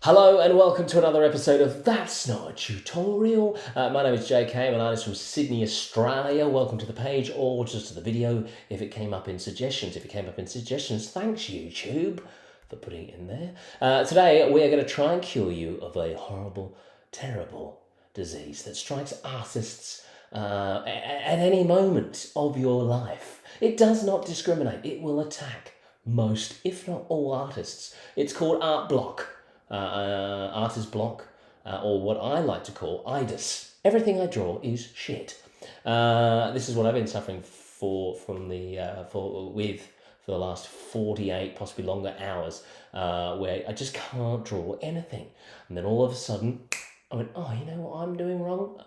Hello and welcome to another episode of That's Not a Tutorial. My name is JK, I'm an artist from Sydney, Australia. Welcome to the page or just to the video if it came up in suggestions. If it came up in suggestions, thanks YouTube for putting it in there. Today we are going to try and cure you of a horrible, terrible disease that strikes artists at any moment of your life. It does not discriminate. It will attack most, if not all, artists. It's called art block. Artist block, or what I like to call EIDIS. Everything I draw is shit. This is what I've been suffering for the last 48, possibly longer hours, where I just can't draw anything. And then all of a sudden, I went, oh, you know what I'm doing wrong?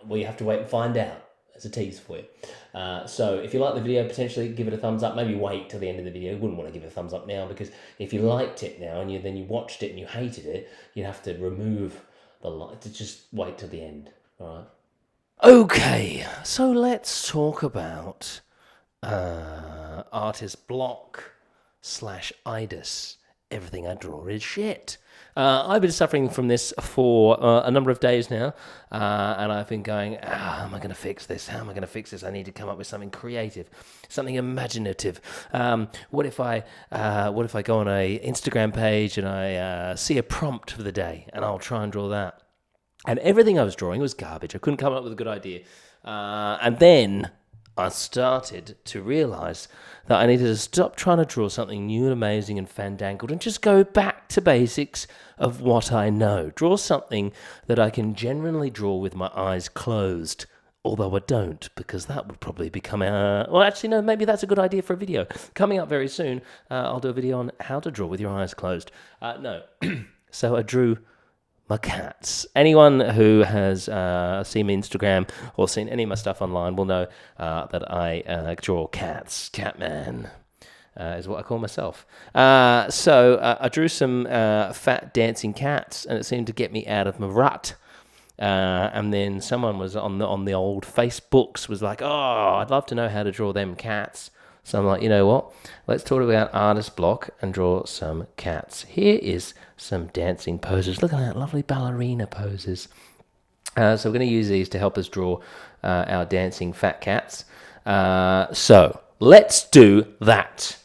Well, you have to wait and find out. There's a tease for you. So if you like the video, potentially give it a thumbs up. Maybe wait till the end of the video. You wouldn't want to give it a thumbs up now, because if you liked it now and then you watched it and you hated it, you'd have to remove the like. To just wait till the end. All right. Okay, so let's talk about artist block / EIDIS. Everything I draw is shit. I've been suffering from this for a number of days now, and I've been going, how am I going to fix this? How am I going to fix this? I need to come up with something creative, something imaginative. What if I go on a Instagram page and I see a prompt for the day, and I'll try and draw that? And everything I was drawing was garbage. I couldn't come up with a good idea. And then I started to realise that I needed to stop trying to draw something new and amazing and fandangled and just go back to basics of what I know. Draw something that I can genuinely draw with my eyes closed, although I don't, because that would probably become well, actually, no, maybe that's a good idea for a video. Coming up very soon, I'll do a video on how to draw with your eyes closed. No. So I drew my cats. Anyone who has seen my Instagram or seen any of my stuff online will know that I draw cats. Catman is what I call myself. So I drew some fat dancing cats, and it seemed to get me out of my rut. And then someone was on the old Facebooks was like, oh, I'd love to know how to draw them cats. So I'm like, you know what? Let's talk about artist block and draw some cats. Here is some dancing poses. Look at that, lovely ballerina poses. So we're going to use these to help us draw our dancing fat cats. So let's do that.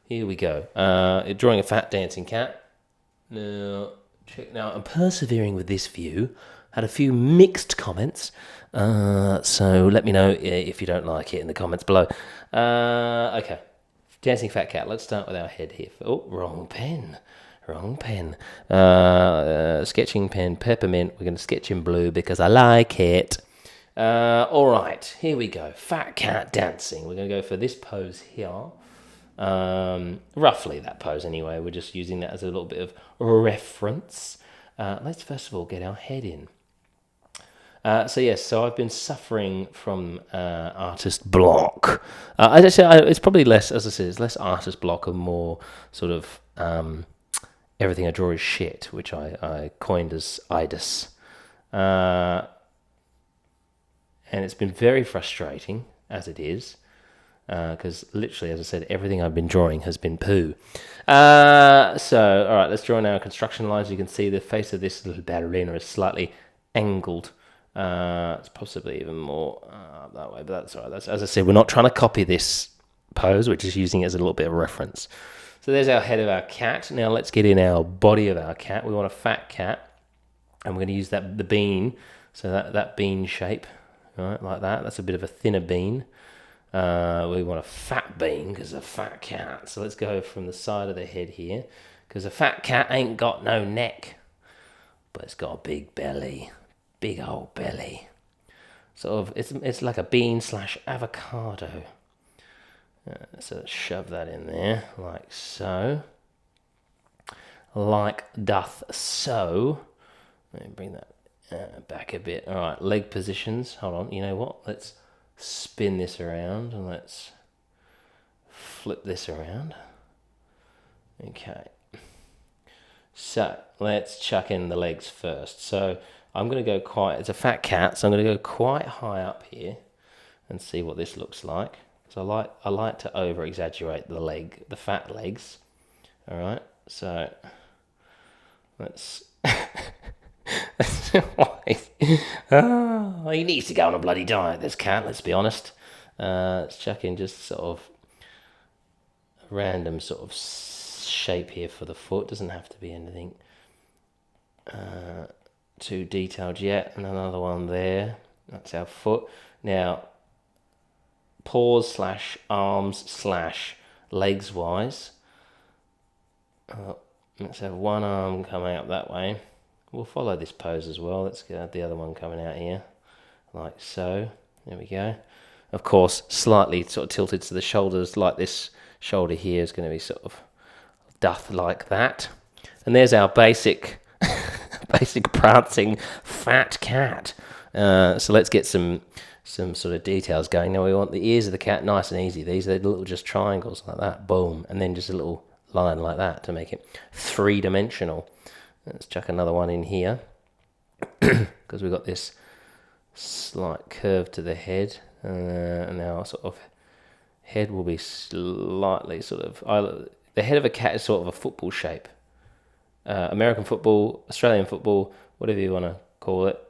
Here we go. Drawing a fat dancing cat. Now, I'm persevering with this view. Had a few mixed comments. So let me know if you don't like it in the comments below. Okay, dancing fat cat. Let's start with our head here. Oh, wrong pen. Sketching pen, peppermint. We're going to sketch in blue because I like it. All right, here we go. Fat cat dancing. We're going to go for this pose here. Roughly that pose anyway. We're just using that as a little bit of reference. Let's first of all get our head in. So I've been suffering from artist block. It's probably less, as I said, it's less artist block and more sort of everything I draw is shit, which I coined as EIDIS. And it's been very frustrating, as it is, because literally, as I said, everything I've been drawing has been poo. All right, let's draw now our construction lines. You can see the face of this little ballerina is slightly angled. It's possibly even more that way, but that's all right. That's, as I said, we're not trying to copy this pose. We're just using it as a little bit of reference. So there's our head of our cat. Now let's get in our body of our cat. We want a fat cat, and we're going to use the bean. So that bean shape, right, like that. That's a bit of a thinner bean. We want a fat bean because a fat cat. So let's go from the side of the head here, because a fat cat ain't got no neck, but it's got a big belly. Big old belly. Sort of, it's like a bean / avocado. So let's shove that in there, like so. Like doth so. Let me bring that back a bit. All right, leg positions. Hold on, you know what? Let's spin this around and let's flip this around. Okay. So let's chuck in the legs first. So I'm going to go it's a fat cat, so I'm going to go quite high up here and see what this looks like. So I like to over-exaggerate the fat legs. All right, so That's why. Oh, he needs to go on a bloody diet, this cat, let's be honest. Let's chuck in just sort of a random sort of shape here for the foot. Doesn't have to be anything too detailed yet. And another one there. That's our foot. Now, paws slash arms slash legs wise. Let's have one arm coming up that way. We'll follow this pose as well. Let's get the other one coming out here, like so. There we go. Of course, slightly sort of tilted to the shoulders, like this shoulder here is going to be sort of doth like that. And there's our basic, basic prancing fat cat. So let's get some sort of details going. Now we want the ears of the cat nice and easy. These are little just triangles like that, boom, and then just a little line like that to make it three-dimensional. Let's chuck another one in here because we've got this slight curve to the head, and our sort of head will be slightly sort of. The head of a cat is sort of a football shape. American football, Australian football, whatever you want to call it.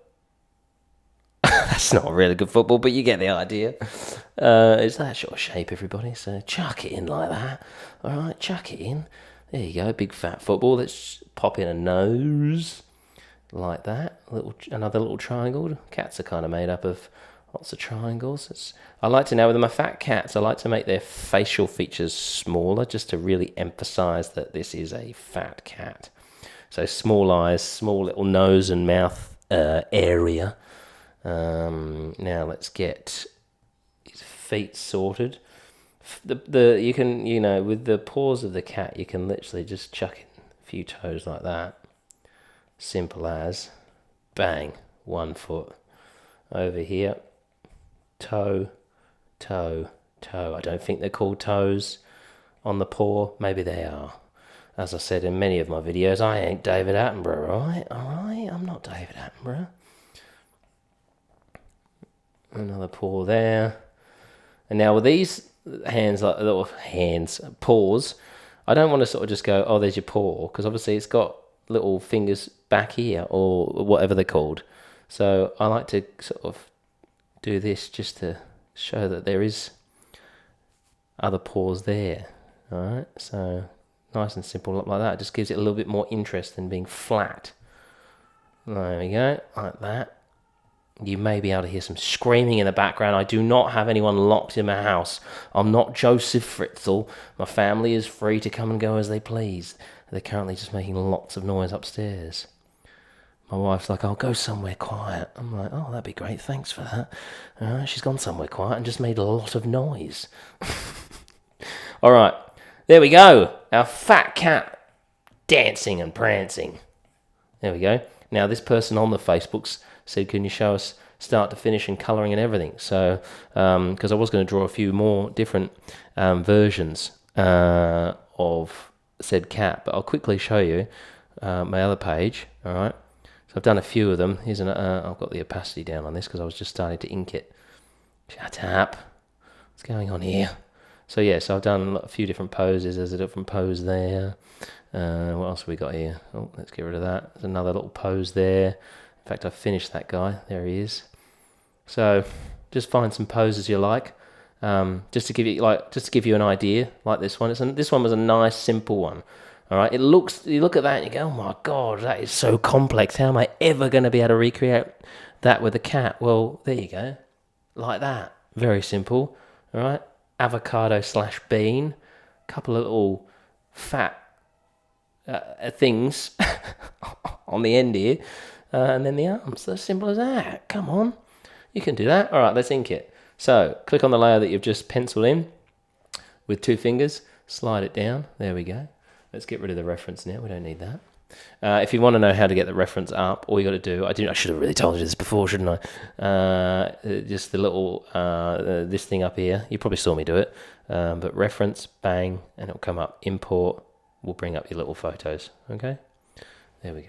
That's not really good football, but you get the idea. It's that sort of shape, everybody. So chuck it in like that. All right, chuck it in. There you go, big fat football. Let's pop in a nose like that. Another little triangle. Cats are kind of made up of lots of triangles. I like to now with my fat cats, I like to make their facial features smaller, just to really emphasize that this is a fat cat. So small eyes, small little nose and mouth area. Now let's get his feet sorted. You can, you know, with the paws of the cat, you can literally just chuck in a few toes like that. Simple as, bang, 1 foot. Over here, toe, toe, toe. I don't think they're called toes on the paw. Maybe they are. As I said in many of my videos, I ain't David Attenborough, right? Alright, I'm not David Attenborough. Another paw there. And now with these hands, like little hands, paws, I don't want to sort of just go, oh, there's your paw, because obviously it's got little fingers back here, or whatever they're called. So I like to sort of do this just to show that there is other paws there. All right, so nice and simple like that. It just gives it a little bit more interest than being flat. There we go, like that. You may be able to hear some screaming in the background. I do not have anyone locked in my house. I'm not Joseph Fritzl. My family is free to come and go as they please. They're currently just making lots of noise upstairs. My wife's like, I'll go somewhere quiet. I'm like, oh, that'd be great. Thanks for that. She's gone somewhere quiet and just made a lot of noise. All right. There we go. Our fat cat dancing and prancing. There we go. Now, this person on the Facebooks said, can you show us start to finish and colouring and everything? So, because I was going to draw a few more different versions of said cat, but I'll quickly show you my other page, all right? So I've done a few of them. Here's I've got the opacity down on this because I was just starting to ink it. Shut up. What's going on here? So, yeah, so I've done a few different poses. There's a different pose there. What else have we got here? Oh, let's get rid of that. There's another little pose there. In fact, I finished that guy. There he is. So, just find some poses you like, just to give you an idea. Like this one. This one was a nice, simple one. All right. You look at that and you go, oh my god, that is so complex. How am I ever going to be able to recreate that with a cat? Well, there you go, like that. Very simple. All right. Avocado / bean. Couple of little fat things on the end here. And then the arms, as simple as that. Come on, you can do that. All right, let's ink it. So click on the layer that you've just penciled in with 2 fingers, slide it down. There we go. Let's get rid of the reference now. We don't need that. If you want to know how to get the reference up, all you got to do, I should have really told you this before, shouldn't I? Just the little, this thing up here. You probably saw me do it. But reference, bang, and it'll come up. Import will bring up your little photos. Okay, there we go.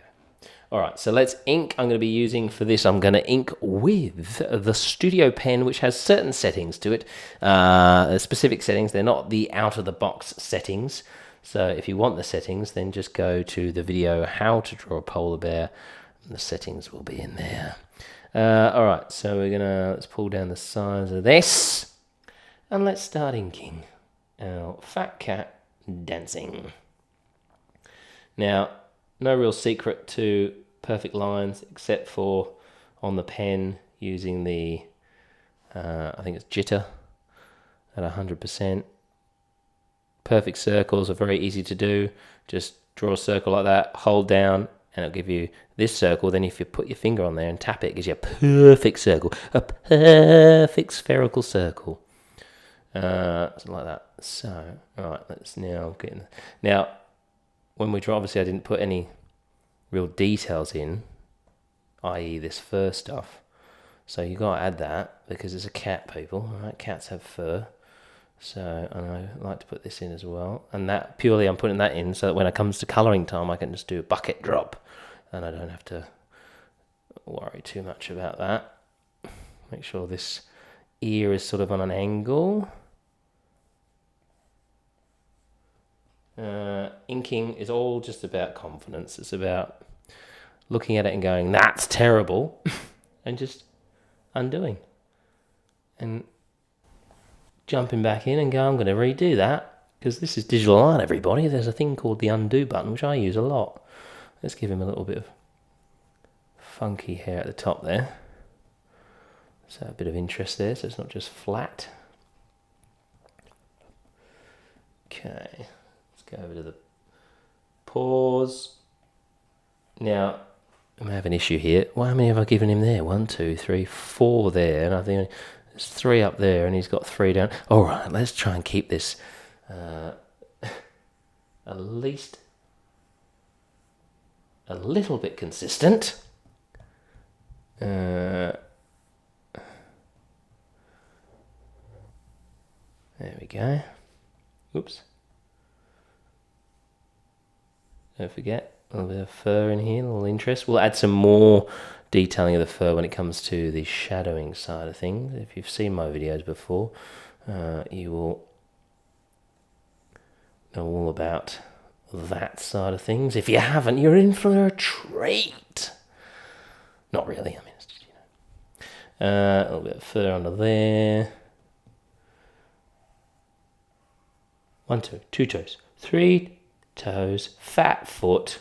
All right, so let's ink. I'm going to be using for this, I'm going to ink with the Studio Pen, which has certain settings to it, specific settings. They're not the out-of-the-box settings. So if you want the settings, then just go to the video how to draw a polar bear. And the settings will be in there. All right, so let's pull down the size of this, and let's start inking our fat cat dancing. Now, no real secret to perfect lines except for on the pen using the, I think it's jitter at 100%. Perfect circles are very easy to do. Just draw a circle like that, hold down, and it'll give you this circle. Then if you put your finger on there and tap it, it gives you a perfect circle, a perfect spherical circle. Something like that. So, all right, let's now get in. Now, when we draw, obviously I didn't put any real details in, i.e. this fur stuff. So you got to add that because it's a cat, people. All right, cats have fur. So, and I like to put this in as well. And that, purely I'm putting that in so that when it comes to colouring time, I can just do a bucket drop. And I don't have to worry too much about that. Make sure this ear is sort of on an angle. Inking is all just about confidence. It's about looking at it and going, that's terrible, and just undoing. And jumping back in and go, I'm going to redo that, because this is digital art, everybody. There's a thing called the undo button, which I use a lot. Let's give him a little bit of funky hair at the top there. So a bit of interest there, so it's not just flat. Okay, let's go over to the paws. Now, I may have an issue here. Well, how many have I given him there? 1, 2, 3, 4 there, and I think there's 3 up there, and he's got 3 down. All right, let's try and keep this at least a little bit consistent. There we go. Oops. Don't forget, a little bit of fur in here, a little interest. We'll add some more detailing of the fur when it comes to the shadowing side of things. If you've seen my videos before, you will know all about that side of things. If you haven't, you're in for a treat. Not really, I mean, it's just, a little bit of fur under there. 1, 2, 2 toes, 3 toes, fat foot.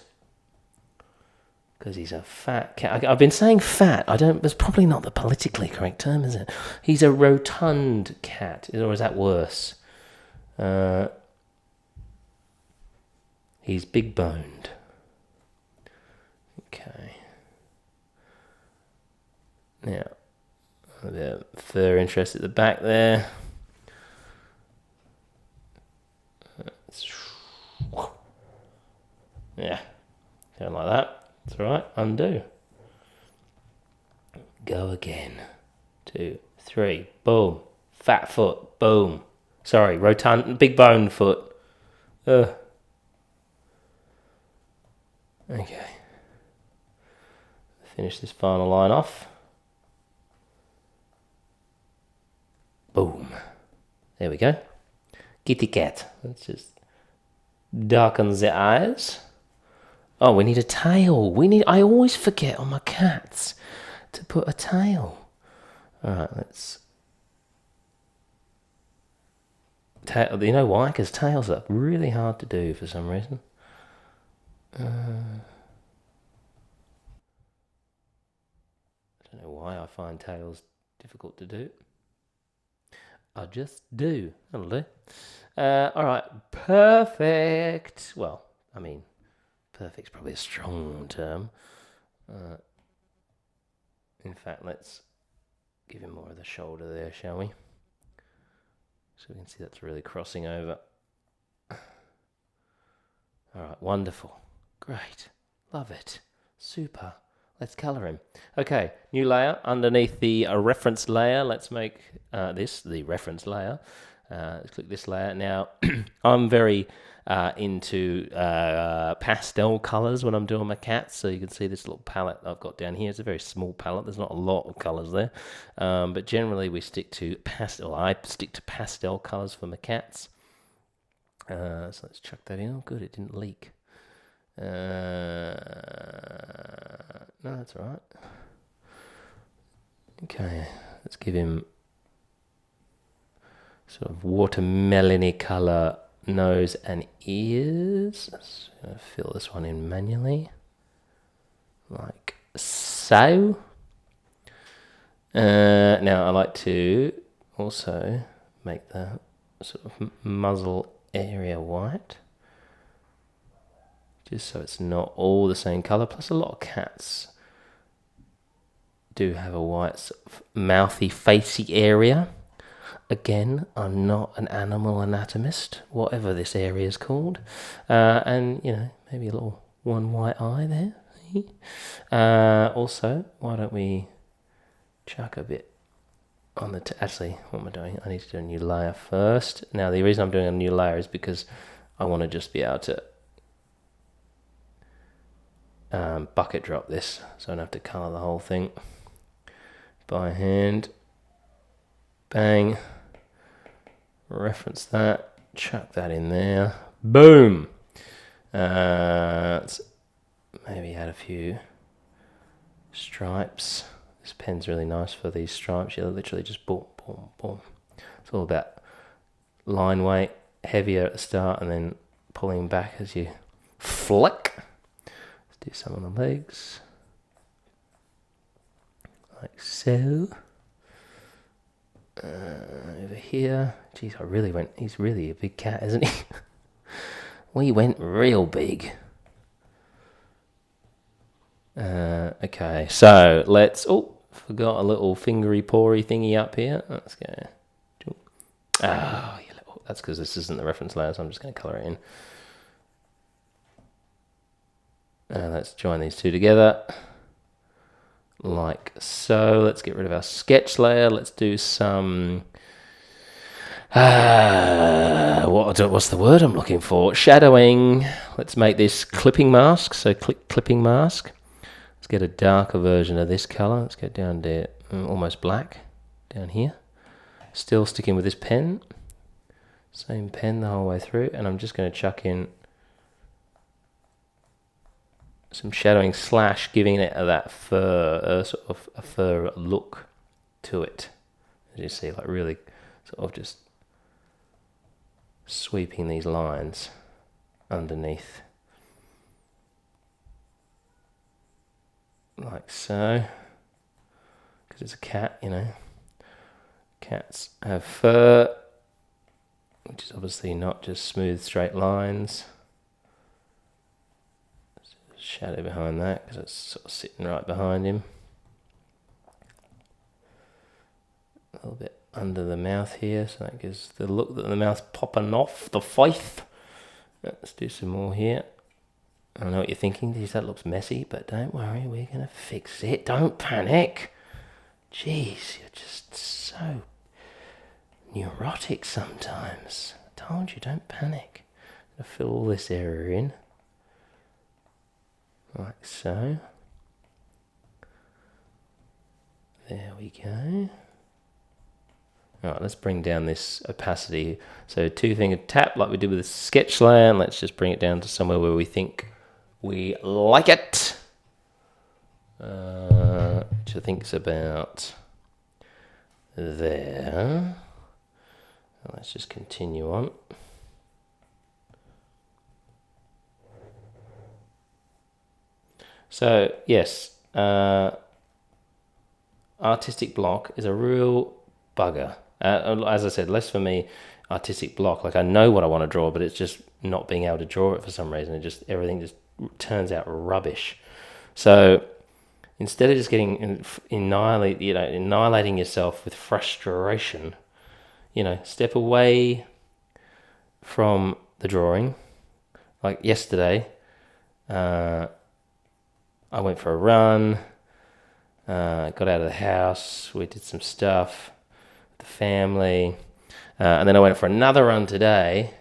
Because he's a fat cat. I've been saying fat. It's probably not the politically correct term, is it? He's a rotund cat, or is that worse? He's big boned. Okay. Now, a bit of fur interest at the back there. Yeah, something like that. It's all right. Undo. Go again. 2, 3. Boom. Fat foot. Boom. Sorry, rotund, big bone foot. Okay. Finish this final line off. Boom. There we go. Kitty cat. Let's just darken the eyes. Oh, we need a tail. I always forget on my cats to put a tail. Alright, let's... You know why? Because tails are really hard to do for some reason. I don't know why I find tails difficult to do. I just do. That'll do. Alright, perfect. Well, I mean, perfect's probably a strong term. In fact, let's give him more of the shoulder there, shall we? So we can see that's really crossing over. Alright, wonderful. Great. Love it. Super. Let's colour him. Okay, new layer underneath the reference layer. Let's make this the reference layer. Let's click this layer. Now, I'm very into pastel colours when I'm doing my cats. So you can see this little palette I've got down here. It's a very small palette. There's not a lot of colours there. But generally we stick to pastel. I stick to pastel colours for my cats. So let's chuck that in. Oh, good, it didn't leak. No, that's all right. Okay, let's give him sort of watermelon-y colour nose and ears. Let's fill this one in manually, like so. Now I like to also make the sort of muzzle area white, just so it's not all the same colour. Plus a lot of cats do have a white sort of mouthy, facey area. Again, I'm not an animal anatomist, whatever this area is called. And, you know, maybe a little one white eye there. Also, why don't we chuck a bit on the... Actually, what am I doing? I need to do a new layer first. Now, the reason I'm doing a new layer is because I want to just be able to bucket drop this, so I don't have to colour the whole thing by hand. Bang. Reference that, chuck that in there, boom. Let's maybe add a few stripes. This pen's really nice for these stripes. You literally just boom, boom, boom. It's all about line weight, heavier at the start and then pulling back as you flick. Let's do some on the legs, like so. Over here. Jeez, he's really a big cat, isn't he? We went real big. Okay, so let's... Oh, forgot a little fingery pawry thingy up here. Let's go. Oh, that's because this isn't the reference layer, so I'm just going to colour it in. Let's join these two together. Like so. Let's get rid of our sketch layer. Let's do some... what's the word I'm looking for? Shadowing. Let's make this clipping mask. So click clipping mask. Let's get a darker version of this color. Let's get down to almost black down here. Still sticking with this pen. Same pen the whole way through. And I'm just going to chuck in some shadowing / giving it that fur, sort of a fur look to it. As you see, like really sort of just sweeping these lines underneath. Like so. Because it's a cat, you know. Cats have fur, which is obviously not just smooth straight lines. Shadow behind that because it's sort of sitting right behind him. A little bit under the mouth here, so that gives the look that the mouth's popping off the face. Let's do some more here. I know what you're thinking. Geez, that looks messy, but don't worry, we're gonna fix it. Don't panic. Jeez, you're just so neurotic sometimes. I told you, don't panic. I'm gonna fill all this area in. Like so. There we go. Alright, let's bring down this opacity. So 2-finger tap like we did with the sketch layer, and let's just bring it down to somewhere where we think we like it. Which I think is about there. Let's just continue on. So, yes, artistic block is a real bugger. As I said, less for me, artistic block. Like, I know what I want to draw, but it's just not being able to draw it for some reason. Everything just turns out rubbish. So, instead of just getting annihilating yourself with frustration, step away from the drawing. Like yesterday, I went for a run, got out of the house, we did some stuff with the family, and then I went for another run today,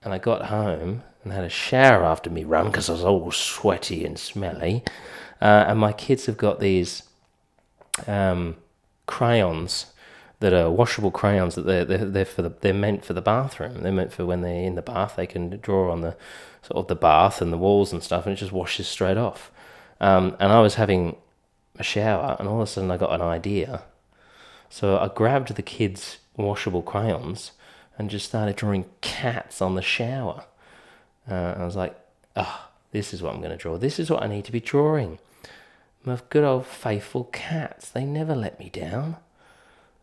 and I got home and had a shower after me run because I was all sweaty and smelly, and my kids have got these crayons that are washable crayons that they're meant for the bathroom. They're meant for when they're in the bath, they can draw on the sort of the bath and the walls and stuff, and it just washes straight off. And I was having a shower, and all of a sudden I got an idea. So I grabbed the kids' washable crayons and just started drawing cats on the shower. I was like, this is what I'm going to draw. This is what I need to be drawing. My good old faithful cats. They never let me down.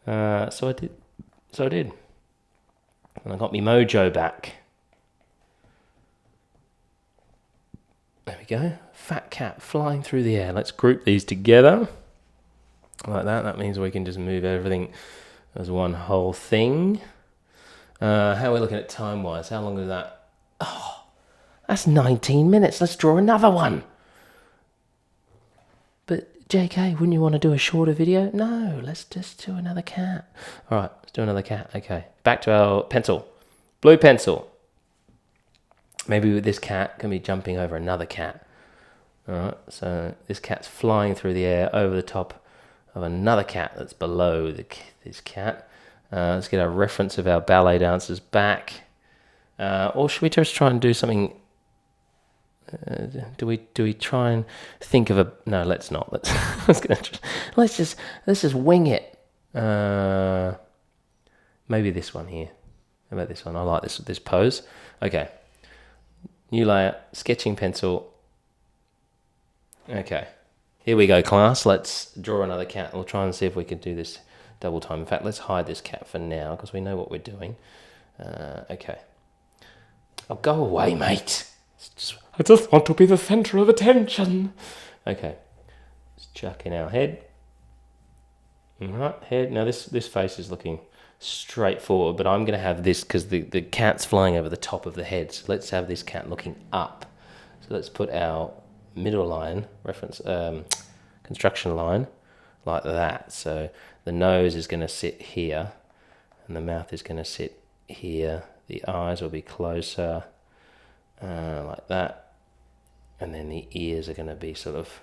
So I did. And I got my mojo back. There we go. Fat cat flying through the air. Let's group these together. Like that. That means we can just move everything as one whole thing. How are we looking at time-wise? How long is that? Oh, that's 19 minutes. Let's draw another one. But JK, wouldn't you want to do a shorter video? No, let's just do another cat. All right, let's do another cat. Okay, back to our pencil. Blue pencil. Maybe this cat can be jumping over another cat. All right, so this cat's flying through the air over the top of another cat that's below this cat. Let's get our reference of our ballet dancers back. Or should we just try and do something? Do we try and think of a? No, let's not. Let's just wing it. Maybe this one here. How about this one? I like this pose. Okay. New layer, sketching pencil. Okay. Here we go, class. Let's draw another cat. We'll try and see if we can do this double time. In fact, let's hide this cat for now because we know what we're doing. Okay. Oh, go away, mate. I just want to be the center of attention. Okay. Let's chuck in our head. All right, head. Now this face is looking straight forward, but I'm going to have this because the cat's flying over the top of the head. So let's have this cat looking up. So let's put our middle line, reference construction line, like that. So the nose is going to sit here, and the mouth is going to sit here. The eyes will be closer, like that. And then the ears are going to be sort of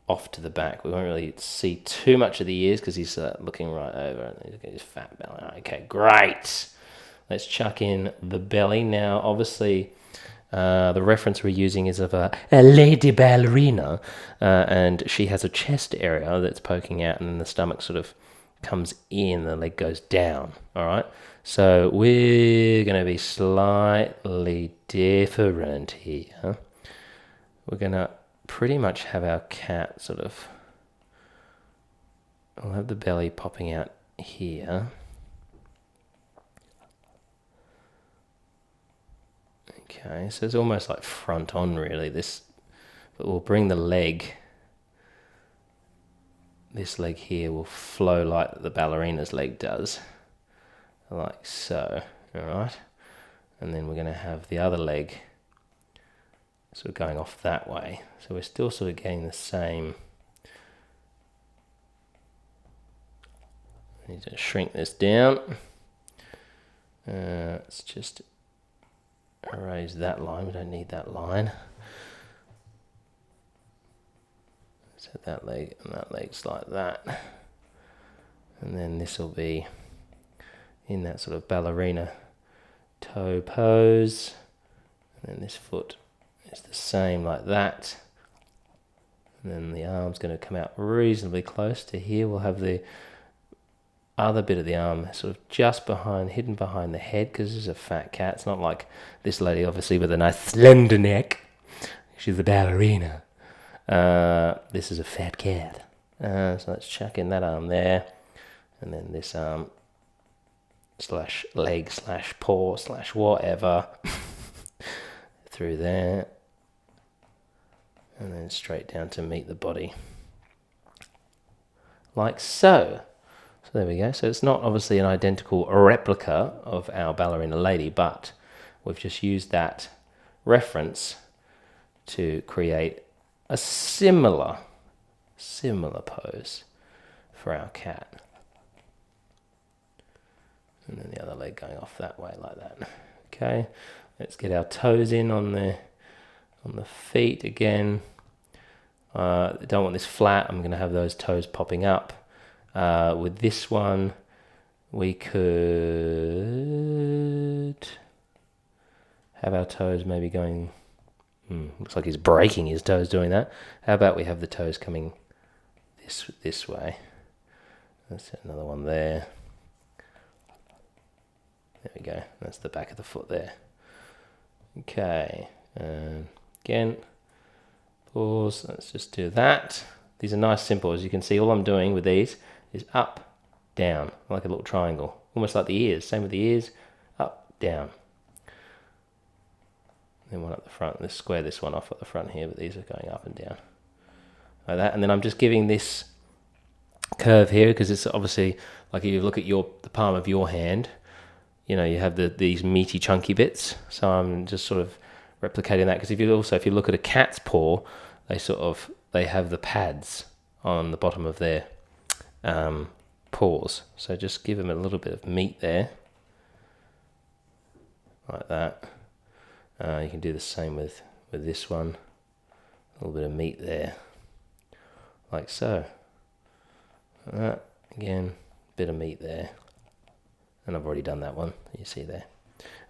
off to the back. We won't really see too much of the ears because he's looking right over and he's got his fat belly. Okay, great. Let's chuck in the belly. Now, obviously, the reference we're using is of a lady ballerina, and she has a chest area that's poking out, and then the stomach sort of comes in, the leg goes down. All right. So we're going to be slightly different here. We're going to pretty much have our cat sort of, we'll have the belly popping out here. Okay, so it's almost like front on really, this, but we'll bring the leg, this leg here will flow like the ballerina's leg does, like so, all right? And then we're going to have the other leg sort of going off that way. So we're still sort of getting the same. I need to shrink this down. Let's just erase that line. We don't need that line. So that leg and that leg's like that. And then this will be in that sort of ballerina toe pose. And then this foot is the same like that. And then the arm's going to come out reasonably close to here. We'll have the other bit of the arm sort of just behind, hidden behind the head, because this is a fat cat. It's not like this lady, obviously, with a nice slender neck. She's a ballerina. This is a fat cat. So let's chuck in that arm there. And then this arm slash leg slash paw slash whatever through there. And then straight down to meet the body. Like so. So there we go. So it's not obviously an identical replica of our ballerina lady, but we've just used that reference to create a similar pose for our cat. And then the other leg going off that way like that. Okay, let's get our toes in on the feet again. Don't want this flat. I'm going to have those toes popping up. With this one, we could have our toes maybe going, looks like he's breaking his toes doing that. How about we have the toes coming this way? Let's set another one there. There we go. That's the back of the foot there. Okay. Again, pause. Let's just do that. These are nice, simple. As you can see, all I'm doing with these is up, down, like a little triangle. Almost like the ears. Same with the ears. Up, down. Then one at the front. Let's square this one off at the front here, but these are going up and down. Like that. And then I'm just giving this curve here, because it's obviously, like if you look at the palm of your hand, you know, you have these meaty, chunky bits. So I'm just sort of replicating that, because if you look at a cat's paw, they have the pads on the bottom of their paws. So just give them a little bit of meat there, like that. You can do the same with this one. A little bit of meat there, like so. Like that. Again, bit of meat there. And I've already done that one, you see there.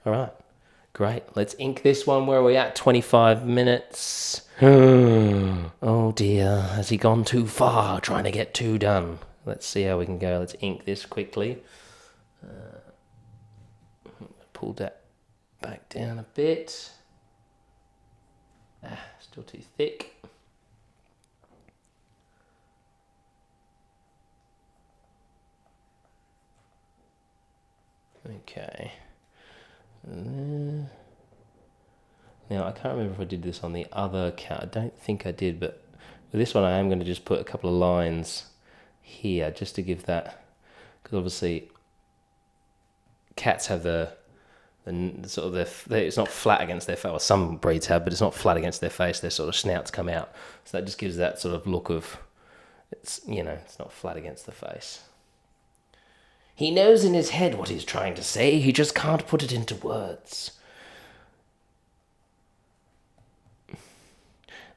All right, great. Let's ink this one. Where are we at? 25 minutes. Oh dear, has he gone too far trying to get 2 done? Let's see how we can go. Let's ink this quickly. Pull that back down a bit. Still too thick. Okay. Now, I can't remember if I did this on the other cat. I don't think I did, but with this one I am going to just put a couple of lines here just to give that, because obviously cats have the sort of it's not flat against their face. Well, some breeds have, but it's not flat against their face. Their sort of snouts come out, so that just gives that sort of look of it's not flat against the face. He knows in his head what he's trying to say. He just can't put it into words.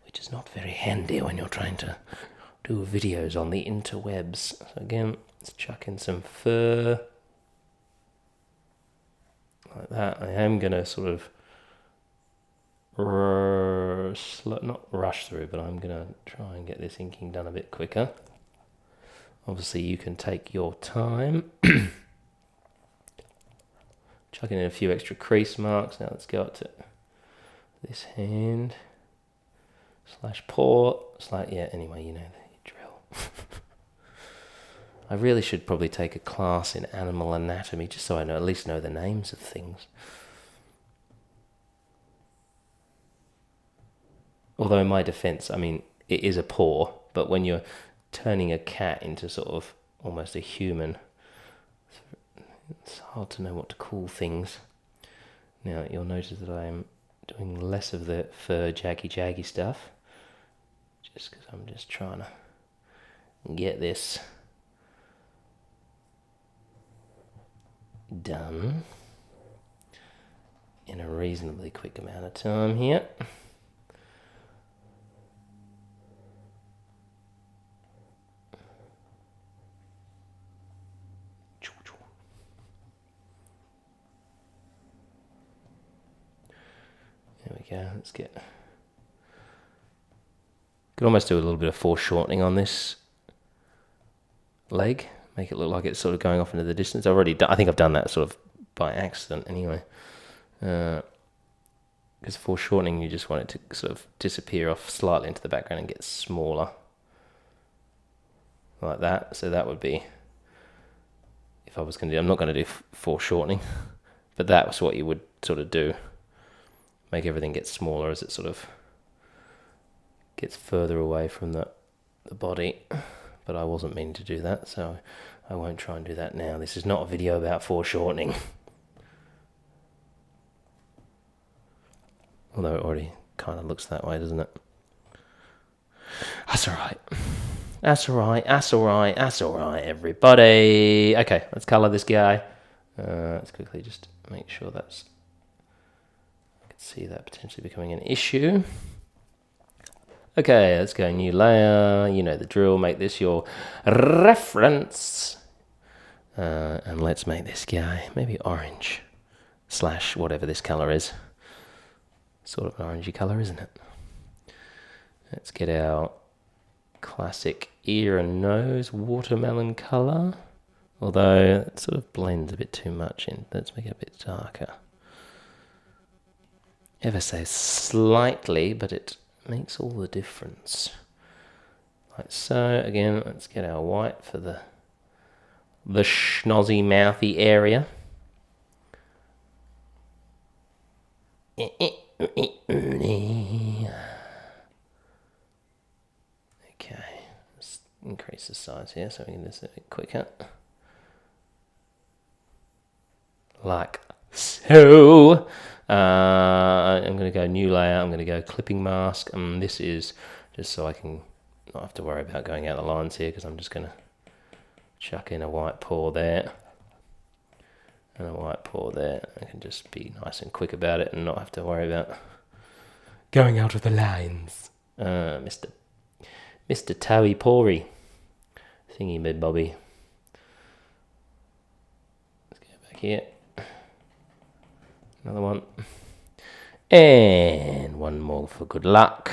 Which is not very handy when you're trying to do videos on the interwebs. So again, let's chuck in some fur. Like that. I am going to sort of not rush through, but I'm going to try and get this inking done a bit quicker. Obviously, you can take your time. Chucking in a few extra crease marks. Now let's go up to this hand. Slash paw. Anyway, you know the drill. I really should probably take a class in animal anatomy, just so I at least know the names of things. Although in my defense, I mean, it is a paw, but when you're turning a cat into sort of almost a human, it's hard to know what to call things. Now, you'll notice that I'm doing less of the fur jaggy stuff, just because I'm just trying to get this done in a reasonably quick amount of time here. There we go. Let's get. Could almost do a little bit of foreshortening on this leg, make it look like it's sort of going off into the distance. I think I've done that sort of by accident anyway. Because foreshortening, you just want it to sort of disappear off slightly into the background and get smaller, like that. So that would be, if I was going to do, I'm not going to do foreshortening, but that was what you would sort of do. Make everything get smaller as it sort of gets further away from the body. But I wasn't meaning to do that, so I won't try and do that now. This is not a video about foreshortening. Although it already kind of looks that way, doesn't it? That's alright. That's alright, everybody. Okay, let's colour this guy. Let's quickly just make sure that's... I can see that potentially becoming an issue. Okay, let's go new layer. You know the drill. Make this your reference. And let's make this guy maybe orange / whatever this color is. Sort of an orangey color, isn't it? Let's get our classic ear and nose watermelon color. Although it sort of blends a bit too much in. Let's make it a bit darker. Ever so slightly, but it makes all the difference. Like so. Again, let's get our white for the schnozzy mouthy area. Okay, let's increase the size here so we can do this a bit quicker. Like so. I'm going to go new layer. I'm going to go clipping mask. And this is just so I can not have to worry about going out the lines here, because I'm just going to chuck in a white pour there. And a white pour there. I can just be nice and quick about it and not have to worry about going out of the lines. Mr. Towie Pory. Thingy bid Bobby. Let's go back here. Another one. And one more for good luck.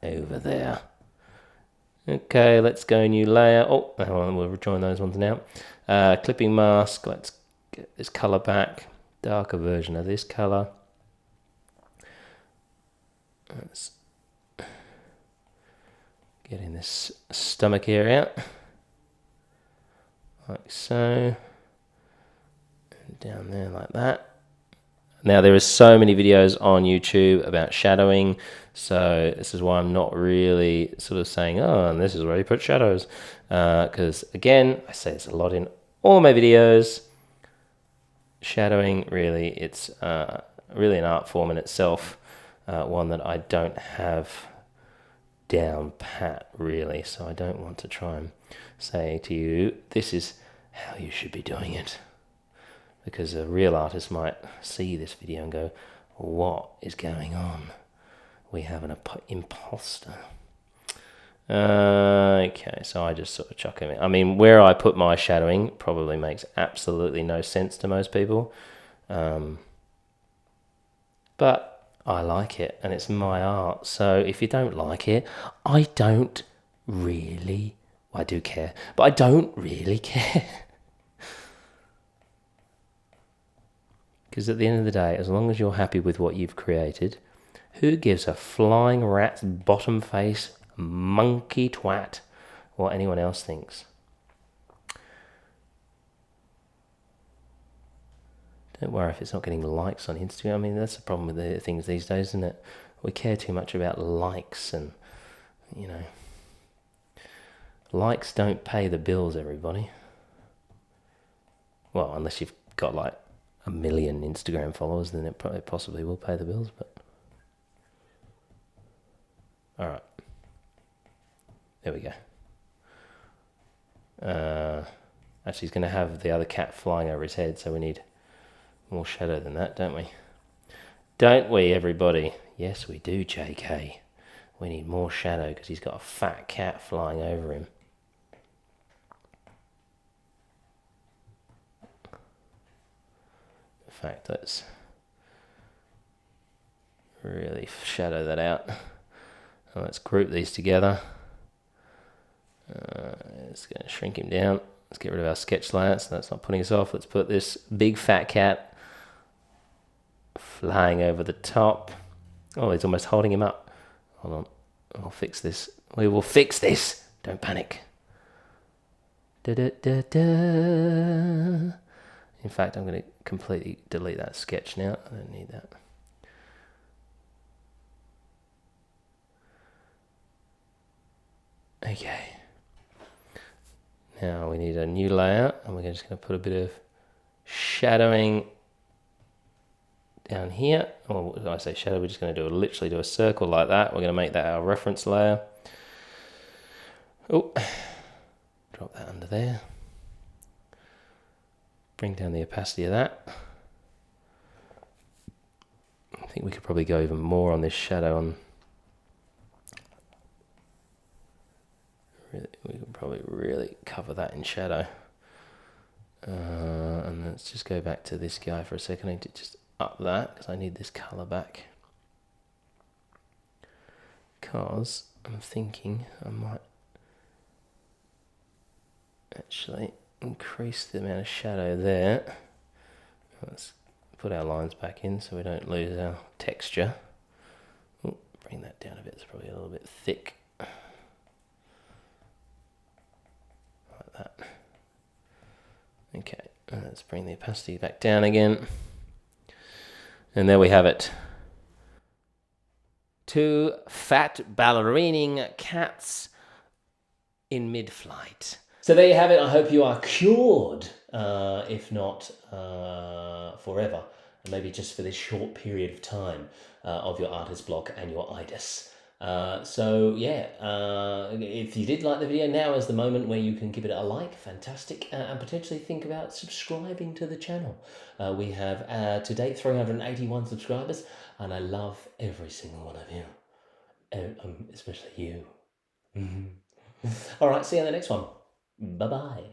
Over there. Okay, let's go new layer. Oh, we'll rejoin those ones now. Clipping mask. Let's get this color back. Darker version of this color. Let's get in this stomach area. Like so. And down there like that. Now, there is so many videos on YouTube about shadowing, so this is why I'm not really sort of saying, oh, and this is where you put shadows. Because, again, I say this a lot in all my videos. Shadowing, really, it's really an art form in itself, one that I don't have down pat, really. So I don't want to try and say to you, this is how you should be doing it. Because a real artist might see this video and go, what is going on? We have an imposter. Okay, so I just sort of chuck him in. I mean, where I put my shadowing probably makes absolutely no sense to most people. But I like it, and it's my art. So if you don't like it, I do care, but I don't really care. Because at the end of the day, as long as you're happy with what you've created, who gives a flying rat's bottom face monkey twat what anyone else thinks? Don't worry if it's not getting likes on Instagram. I mean, that's the problem with the things these days, isn't it? We care too much about likes and, you know. Likes don't pay the bills, everybody. Well, unless you've got like 1 million Instagram followers, then it probably possibly will pay the bills, but all right, there we go. Actually, he's going to have the other cat flying over his head, so we need more shadow than that, don't we? Don't we, everybody? Yes, we do, JK. We need more shadow because he's got a fat cat flying over him. In fact, let's really shadow that out. And let's group these together. It's going to shrink him down. Let's get rid of our sketch layer so that's not putting us off. Let's put this big fat cat flying over the top. Oh, he's almost holding him up. Hold on. I'll fix this. We will fix this. Don't panic. Da, da, da, da. In fact, I'm going to completely delete that sketch now. I don't need that. Okay. Now we need a new layer, and we're just going to put a bit of shadowing down here. Or when I say shadow, we're just going to literally do a circle like that. We're going to make that our reference layer. Oh, drop that under there. Bring down the opacity of that. I think we could probably go even more on this shadow. We could probably really cover that in shadow. And let's just go back to this guy for a second. I need to just up that because I need this colour back. Because I'm thinking I might actually increase the amount of shadow there. Let's put our lines back in so we don't lose our texture. Ooh, bring that down a bit, it's probably a little bit thick. Like that. Okay, let's bring the opacity back down again. And there we have it. Two fat ballerining cats in mid-flight. So there you have it. I hope you are cured, if not forever, and maybe just for this short period of time of your artist block and your EIDIS. So yeah, if you did like the video, now is the moment where you can give it a like, fantastic, and potentially think about subscribing to the channel. We have to date 381 subscribers, and I love every single one of you, especially you. All right, see you in the next one. Bye-bye.